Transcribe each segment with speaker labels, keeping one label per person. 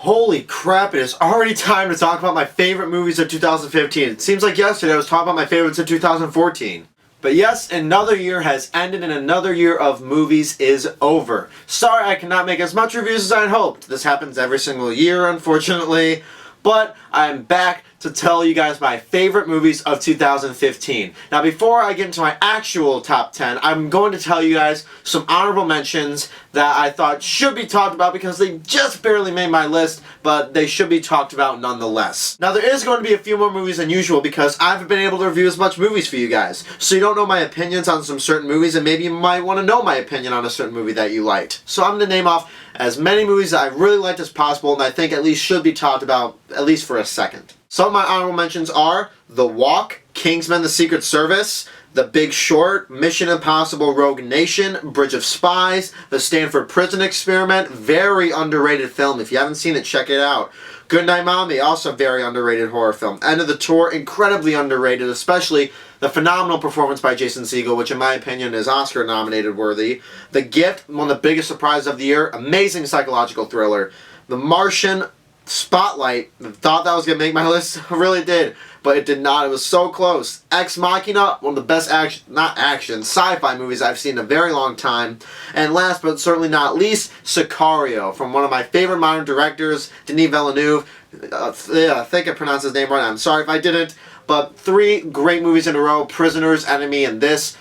Speaker 1: Holy crap, it is already time to talk about my favorite movies of 2015. It seems like yesterday I was talking about my favorites of 2014. But yes, another year has ended and another year of movies is over. Sorry I cannot make as much reviews as I had hoped. This happens every single year, unfortunately. But I'm back to tell you guys my favorite movies of 2015. Now before I get into my actual top 10, I'm going to tell you guys some honorable mentions that I thought should be talked about because they just barely made my list, but they should be talked about nonetheless. Now there is going to be a few more movies than usual because I haven't been able to review as much movies for you guys. So you don't know my opinions on some certain movies, and maybe you might want to know my opinion on a certain movie that you liked. So I'm going to name off as many movies that I really liked as possible and I think at least should be talked about at least for a second. Some of my honorable mentions are The Walk, Kingsman: The Secret Service, The Big Short, Mission Impossible: Rogue Nation, Bridge of Spies, The Stanford Prison Experiment, very underrated film. If you haven't seen it, check it out. Goodnight Mommy, also a very underrated horror film. End of the Tour, incredibly underrated, especially the phenomenal performance by Jason Segel, which in my opinion is Oscar nominated worthy. The Gift, one of the biggest surprises of the year, amazing psychological thriller. The Martian, Spotlight, thought that was going to make my list, I really did, but it did not. It was so close. Ex Machina, one of the best sci-fi movies I've seen in a very long time. And last but certainly not least, Sicario, from one of my favorite modern directors, Denis Villeneuve. I think I pronounced his name right. I'm sorry if I didn't, but 3 great movies in a row, Prisoners, Enemy, and this.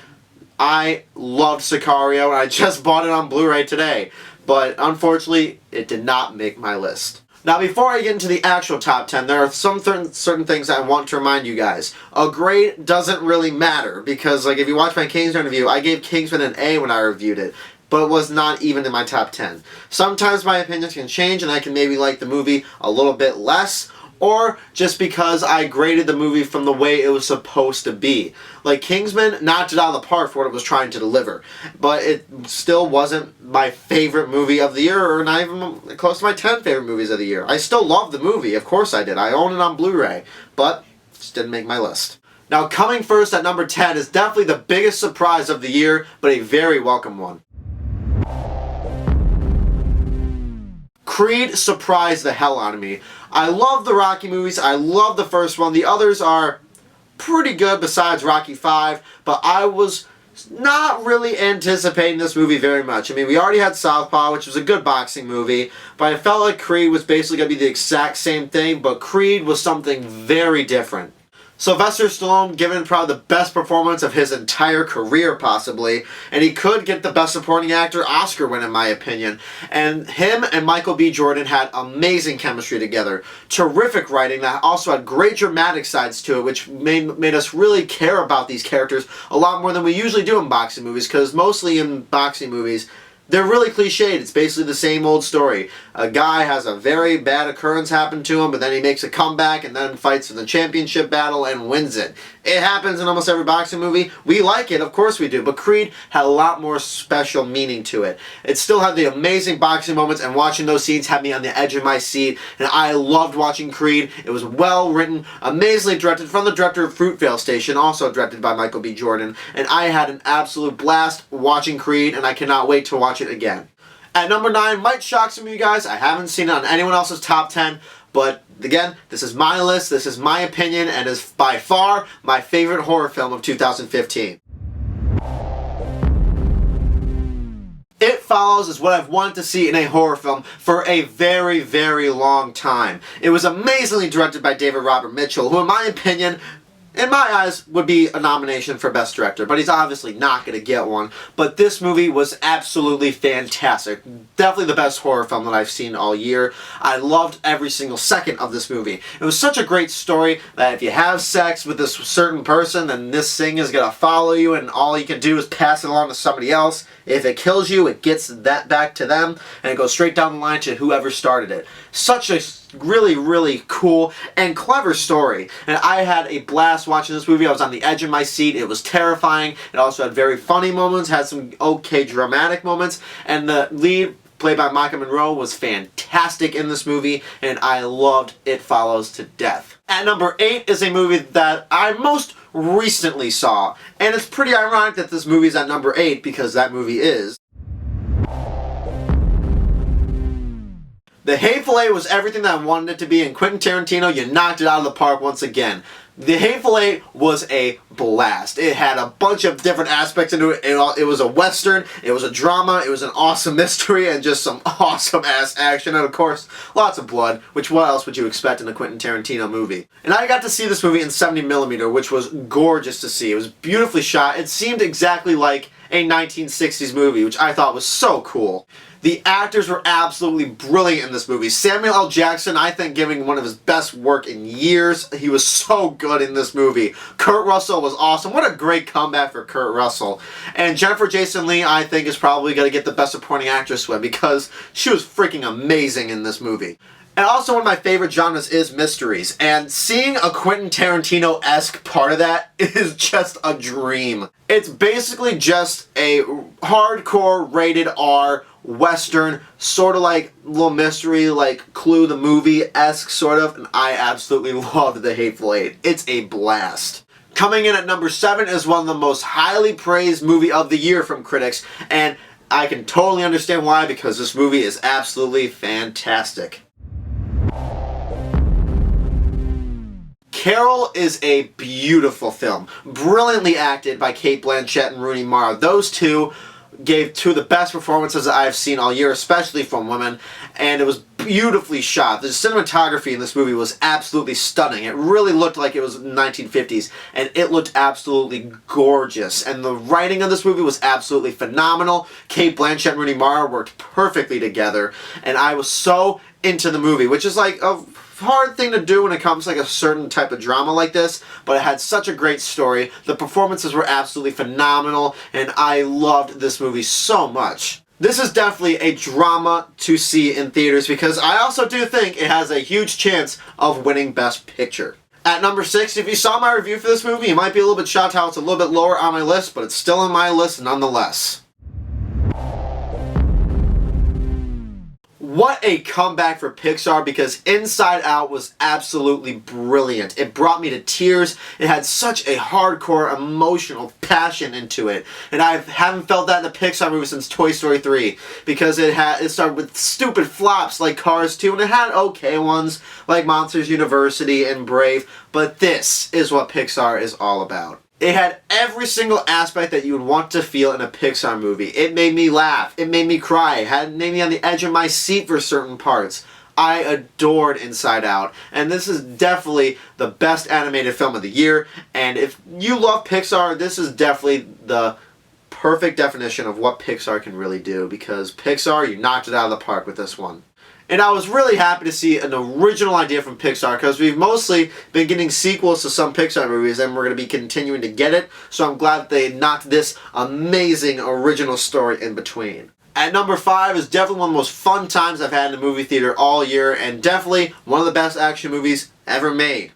Speaker 1: I loved Sicario, and I just bought it on Blu-ray today, but unfortunately, it did not make my list. Now before I get into the actual top 10, there are some certain things I want to remind you guys. A grade doesn't really matter because like if you watch my Kingsman review, I gave Kingsman an A when I reviewed it, but it was not even in my top 10. Sometimes my opinions can change and I can maybe like the movie a little bit less, or just because I graded the movie from the way it was supposed to be. Like Kingsman knocked it out of the park for what it was trying to deliver, but it still wasn't my favorite movie of the year, or not even close to my 10 favorite movies of the year. I still love the movie, of course I did. I own it on Blu-ray, but it just didn't make my list. Now coming first at number 10 is definitely the biggest surprise of the year, but a very welcome one. Creed surprised the hell out of me. I love the Rocky movies. I love the first one. The others are pretty good besides Rocky 5, but I was not really anticipating this movie very much. I mean, we already had Southpaw, which was a good boxing movie, but I felt like Creed was basically going to be the exact same thing, but Creed was something very different. Sylvester Stallone given probably the best performance of his entire career possibly, and he could get the Best Supporting Actor Oscar win in my opinion. And him and Michael B. Jordan had amazing chemistry together. Terrific writing that also had great dramatic sides to it, which made us really care about these characters a lot more than we usually do in boxing movies, because mostly in boxing movies they're really cliched. It's basically the same old story. A guy has a very bad occurrence happen to him, but then he makes a comeback and then fights for the championship battle and wins it. It happens in almost every boxing movie. We like it, of course we do, but Creed had a lot more special meaning to it. It still had the amazing boxing moments, and watching those scenes had me on the edge of my seat, and I loved watching Creed. It was well written, amazingly directed from the director of Fruitvale Station, also directed by Michael B. Jordan, and I had an absolute blast watching Creed, and I cannot wait to watch it again. At number 9, might shock some of you guys, I haven't seen it on anyone else's top 10, but again, this is my list, this is my opinion, and is by far my favorite horror film of 2015. It Follows is what I've wanted to see in a horror film for a very, very long time. It was amazingly directed by David Robert Mitchell, who in my opinion, in my eyes, would be a nomination for Best Director, but he's obviously not going to get one. But this movie was absolutely fantastic. Definitely the best horror film that I've seen all year. I loved every single second of this movie. It was such a great story that if you have sex with this certain person, then this thing is going to follow you, and all you can do is pass it along to somebody else. If it kills you, it gets that back to them, and it goes straight down the line to whoever started it. Such a really, really cool and clever story. And I had a blast watching this movie. I was on the edge of my seat. It was terrifying. It also had very funny moments, had some okay dramatic moments, and the lead, played by Micah Monroe, was fantastic in this movie, and I loved It Follows to death. At number 8 is a movie that I most recently saw, and it's pretty ironic that this movie is at number 8 because that movie is The Hateful Eight was everything that I wanted it to be, and Quentin Tarantino, you knocked it out of the park once again. The Hateful Eight was a blast. It had a bunch of different aspects into it. It was a western, it was a drama, it was an awesome mystery, and just some awesome-ass action, and of course, lots of blood, which what else would you expect in a Quentin Tarantino movie? And I got to see this movie in 70mm, which was gorgeous to see. It was beautifully shot. It seemed exactly like a 1960s movie, which I thought was so cool. The actors were absolutely brilliant in this movie. Samuel L. Jackson, I think, giving one of his best work in years. He was so good in this movie. Kurt Russell was awesome. What a great comeback for Kurt Russell. And Jennifer Jason Leigh, I think, is probably going to get the Best Supporting Actress win because she was freaking amazing in this movie. And also one of my favorite genres is mysteries. And seeing a Quentin Tarantino-esque part of that is just a dream. It's basically just a hardcore rated R western, sort of like little mystery, like Clue the movie-esque sort of, and I absolutely loved The Hateful Eight. It's a blast. Coming in at number 7 is one of the most highly praised movie of the year from critics, and I can totally understand why, because this movie is absolutely fantastic. Carol is a beautiful film, brilliantly acted by Cate Blanchett and Rooney Mara. Those two gave two of the best performances that I've seen all year, especially from women, and it was beautifully shot. The cinematography in this movie was absolutely stunning. It really looked like it was 1950s, and it looked absolutely gorgeous. And the writing of this movie was absolutely phenomenal. Cate Blanchett and Rooney Mara worked perfectly together, and I was so into the movie, which is like a hard thing to do when it comes to like a certain type of drama like this, but it had such a great story. The performances were absolutely phenomenal, and I loved this movie so much. This is definitely a drama to see in theaters because I also do think it has a huge chance of winning Best Picture. At number 6, if you saw my review for this movie, you might be a little bit shocked how it's a little bit lower on my list, but it's still on my list nonetheless. What a comeback for Pixar, because Inside Out was absolutely brilliant. It brought me to tears. It had such a hardcore emotional passion into it. And I haven't felt that in a Pixar movie since Toy Story 3, because it started with stupid flops like Cars 2, and it had okay ones like Monsters University and Brave, but this is what Pixar is all about. It had every single aspect that you would want to feel in a Pixar movie. It made me laugh. It made me cry. It made me on the edge of my seat for certain parts. I adored Inside Out. And this is definitely the best animated film of the year. And if you love Pixar, this is definitely the perfect definition of what Pixar can really do. Because Pixar, you knocked it out of the park with this one. And I was really happy to see an original idea from Pixar, because we've mostly been getting sequels to some Pixar movies, and we're going to be continuing to get it. So I'm glad that they knocked this amazing original story in between. At number 5 is definitely one of the most fun times I've had in a movie theater all year, and definitely one of the best action movies ever made.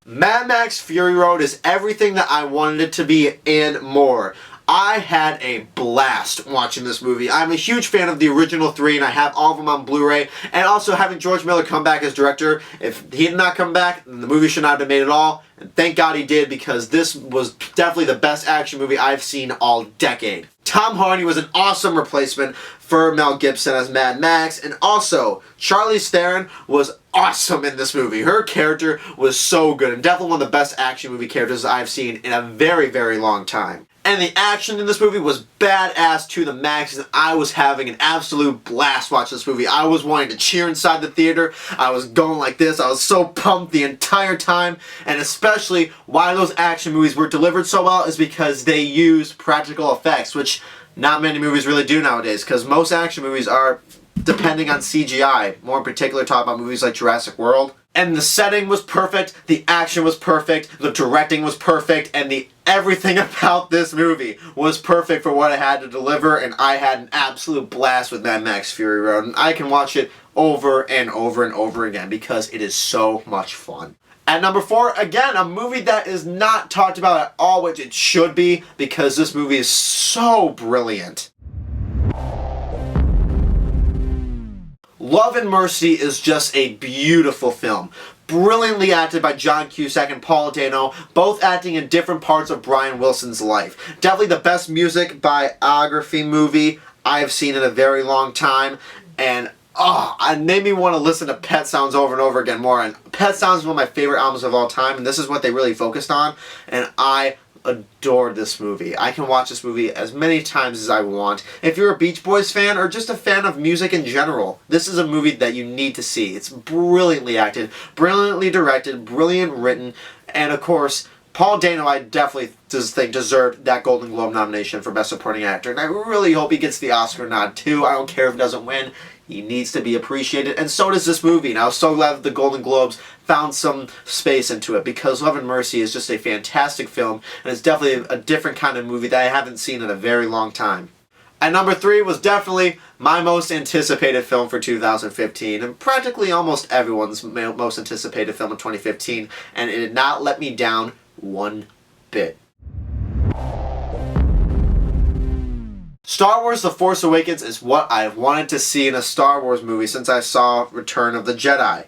Speaker 1: Mad Max Fury Road is everything that I wanted it to be and more. I had a blast watching this movie. I'm a huge fan of the original 3, and I have all of them on Blu-ray. And also having George Miller come back as director. If he did not come back, then the movie should not have been made at all. And thank God he did, because this was definitely the best action movie I've seen all decade. Tom Hardy was an awesome replacement for Mel Gibson as Mad Max, and also Charlize Theron was awesome in this movie. Her character was so good, and definitely one of the best action movie characters I've seen in a very, very long time. And the action in this movie was badass to the max, and I was having an absolute blast watching this movie. I was wanting to cheer inside the theater. I was going like this. I was so pumped the entire time, and especially why those action movies were delivered so well is because they used practical effects, which not many movies really do nowadays, because most action movies are depending on CGI. More in particular, talk about movies like Jurassic World. And the setting was perfect, the action was perfect, the directing was perfect, and everything about this movie was perfect for what it had to deliver, and I had an absolute blast with Mad Max Fury Road, and I can watch it over and over and over again because it is so much fun. At number 4, again, a movie that is not talked about at all, which it should be, because this movie is so brilliant. Love and Mercy is just a beautiful film. Brilliantly acted by John Cusack and Paul Dano, both acting in different parts of Brian Wilson's life. Definitely the best music biography movie I have seen in a very long time, and it made me want to listen to Pet Sounds over and over again more. And Pet Sounds is one of my favorite albums of all time, and this is what they really focused on, and I adored this movie. I can watch this movie as many times as I want. If you're a Beach Boys fan or just a fan of music in general, this is a movie that you need to see. It's brilliantly acted, brilliantly directed, brilliant written, and of course, Paul Dano, I definitely think deserved that Golden Globe nomination for Best Supporting Actor, and I really hope he gets the Oscar nod too. I don't care if he doesn't win. He needs to be appreciated, and so does this movie. And I was so glad that the Golden Globes found some space into it, because Love and Mercy is just a fantastic film, and it's definitely a different kind of movie that I haven't seen in a very long time. And number 3 was definitely my most anticipated film for 2015, and practically almost everyone's most anticipated film in 2015, and it did not let me down one bit. Star Wars The Force Awakens is what I've wanted to see in a Star Wars movie since I saw Return of the Jedi.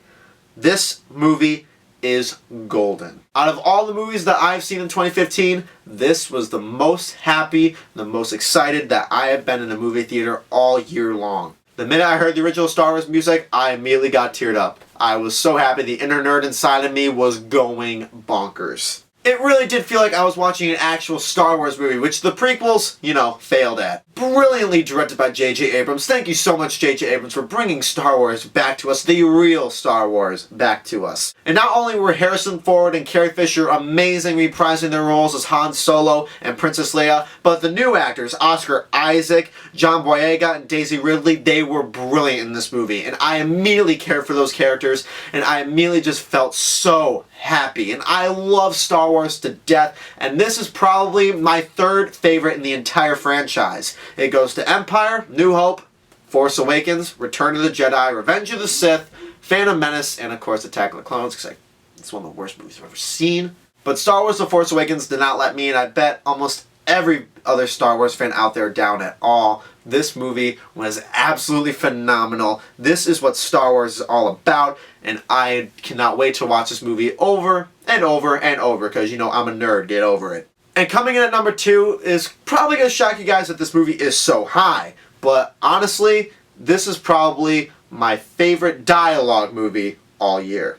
Speaker 1: This movie is golden. Out of all the movies that I've seen in 2015, this was the most happy, the most excited that I have been in a movie theater all year long. The minute I heard the original Star Wars music, I immediately got teared up. I was so happy. The inner nerd inside of me was going bonkers. It really did feel like I was watching an actual Star Wars movie, which the prequels, failed at. Brilliantly directed by J.J. Abrams. Thank you so much, J.J. Abrams, for bringing Star Wars back to us, the real Star Wars back to us. And not only were Harrison Ford and Carrie Fisher amazing reprising their roles as Han Solo and Princess Leia, but the new actors, Oscar Isaac, John Boyega, and Daisy Ridley, they were brilliant in this movie. And I immediately cared for those characters, and I immediately just felt so happy. And I love Star Wars to death, and this is probably my 3rd favorite in the entire franchise. It goes to Empire, New Hope, Force Awakens, Return of the Jedi, Revenge of the Sith, Phantom Menace, and of course Attack of the Clones, because it's one of the worst movies I've ever seen. But Star Wars The Force Awakens did not let me, and I bet almost every other Star Wars fan out there down at all. This movie was absolutely phenomenal. This is what Star Wars is all about, and I cannot wait to watch this movie over and over and over, because, I'm a nerd. Get over it. And coming in at number 2 is probably going to shock you guys that this movie is so high, but honestly, this is probably my favorite dialogue movie all year.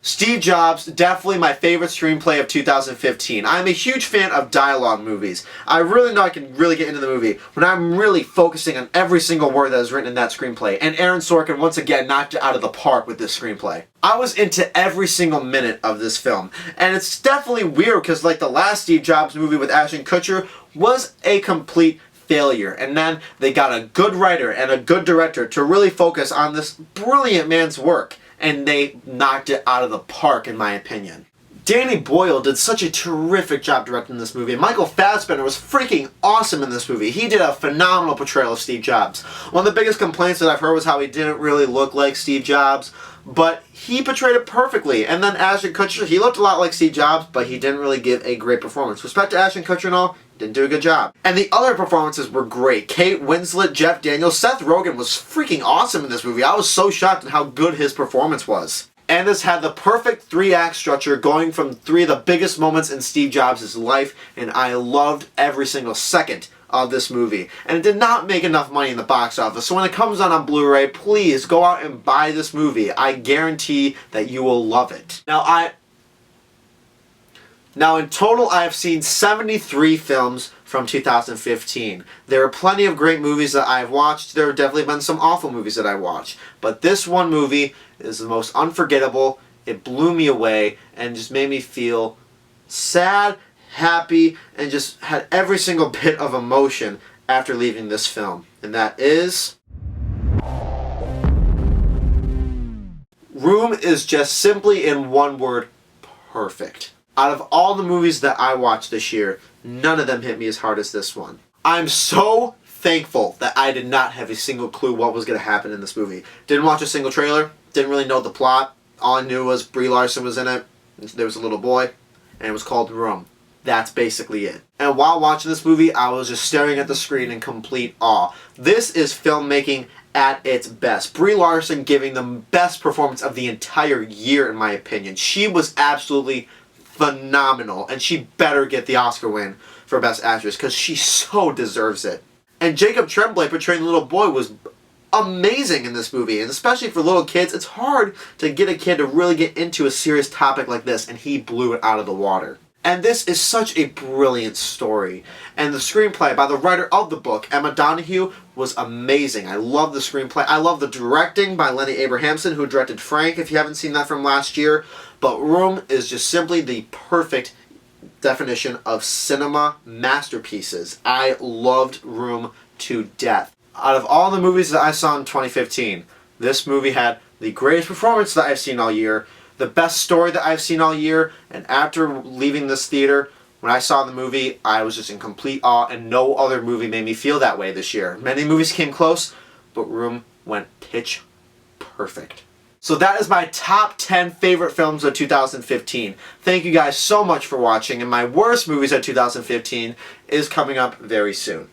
Speaker 1: Steve Jobs, definitely my favorite screenplay of 2015. I'm a huge fan of dialogue movies. I really know I can really get into the movie when I'm really focusing on every single word that is written in that screenplay. And Aaron Sorkin once again knocked it out of the park with this screenplay. I was into every single minute of this film. And it's definitely weird because like the last Steve Jobs movie with Ashton Kutcher was a complete failure. And then they got a good writer and a good director to really focus on this brilliant man's work. And they knocked it out of the park, in my opinion. Danny Boyle did such a terrific job directing this movie. Michael Fassbender was freaking awesome in this movie. He did a phenomenal portrayal of Steve Jobs. One of the biggest complaints that I've heard was how he didn't really look like Steve Jobs, but he portrayed it perfectly. And then Ashton Kutcher, he looked a lot like Steve Jobs, but he didn't really give a great performance. Respect to Ashton Kutcher and all, didn't do a good job. And the other performances were great. Kate Winslet, Jeff Daniels, Seth Rogen was freaking awesome in this movie. I was so shocked at how good his performance was. And this had the perfect 3-act structure going from 3 of the biggest moments in Steve Jobs' life, and I loved every single second of this movie. And it did not make enough money in the box office, so when it comes out on Blu-ray, please go out and buy this movie. I guarantee that you will love it. Now in total, I have seen 73 films from 2015. There are plenty of great movies that I've watched. There have definitely been some awful movies that I watched. But this one movie is the most unforgettable. It blew me away and just made me feel sad, happy, and just had every single bit of emotion after leaving this film. And that is... Room is just simply, in one word, perfect. Out of all the movies that I watched this year, none of them hit me as hard as this one. I'm so thankful that I did not have a single clue what was going to happen in this movie. Didn't watch a single trailer, didn't really know the plot. All I knew was Brie Larson was in it, there was a little boy, and it was called Room. That's basically it. And while watching this movie, I was just staring at the screen in complete awe. This is filmmaking at its best. Brie Larson giving the best performance of the entire year, in my opinion. She was absolutely phenomenal, and she better get the Oscar win for Best Actress because she so deserves it. And Jacob Tremblay portraying the little boy was amazing in this movie, and especially for little kids, it's hard to get a kid to really get into a serious topic like this, and he blew it out of the water. And this is such a brilliant story. And the screenplay by the writer of the book, Emma Donoghue, was amazing. I love the screenplay. I love the directing by Lenny Abrahamson, who directed Frank, if you haven't seen that from last year. But Room is just simply the perfect definition of cinema masterpieces. I loved Room to death. Out of all the movies that I saw in 2015, this movie had the greatest performance that I've seen all year, the best story that I've seen all year, and after leaving this theater, when I saw the movie, I was just in complete awe, and no other movie made me feel that way this year. Many movies came close, but Room went pitch perfect. So that is my top 10 favorite films of 2015. Thank you guys so much for watching, and my worst movies of 2015 is coming up very soon.